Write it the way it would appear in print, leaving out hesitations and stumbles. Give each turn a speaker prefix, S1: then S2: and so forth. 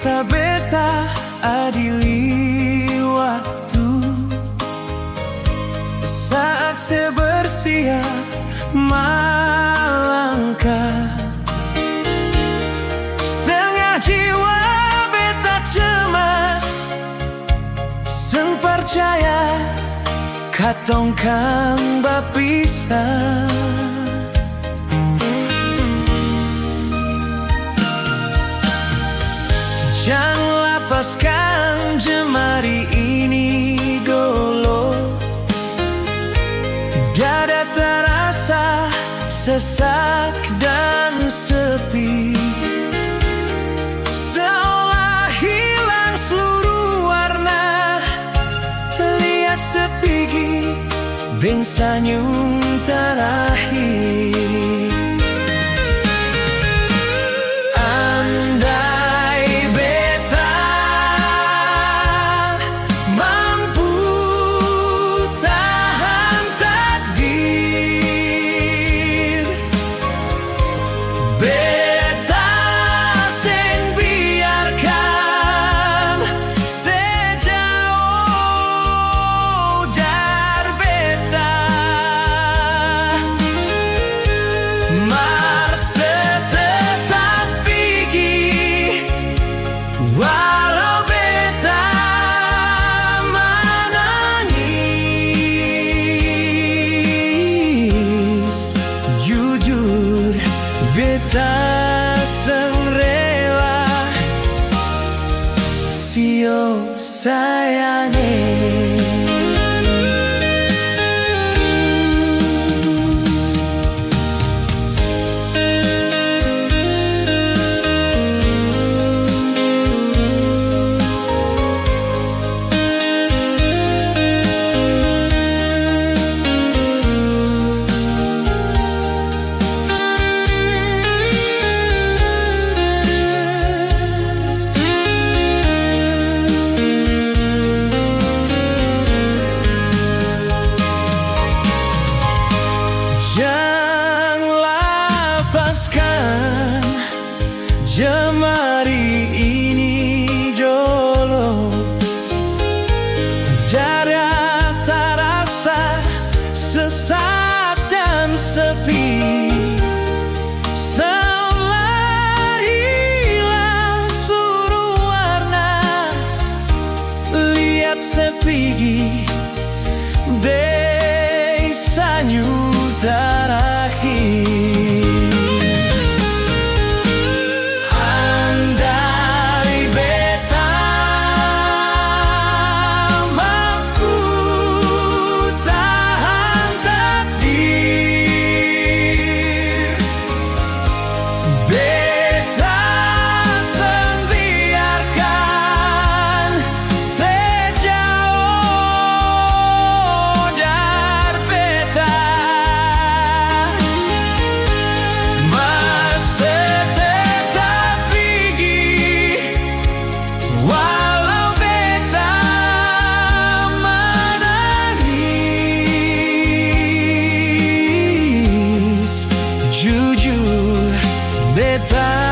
S1: bisa beta adili waktu saat saya bersiap melangkah. Setengah jiwa beta cemas, sen percaya katong kan bapisah. Jangan lepaskan jemari ini dulu. Dada terasa sesak dan sepi, seolah hilang seluruh warna. Lihat sepigi beng senyum terakhir. Beta seng rela sio sayange. Jemari ini jolo, dada terasa sesak dan sepi, seolah hilang seluruh warna. Lihat sepigi desa terakhir. Jujur beta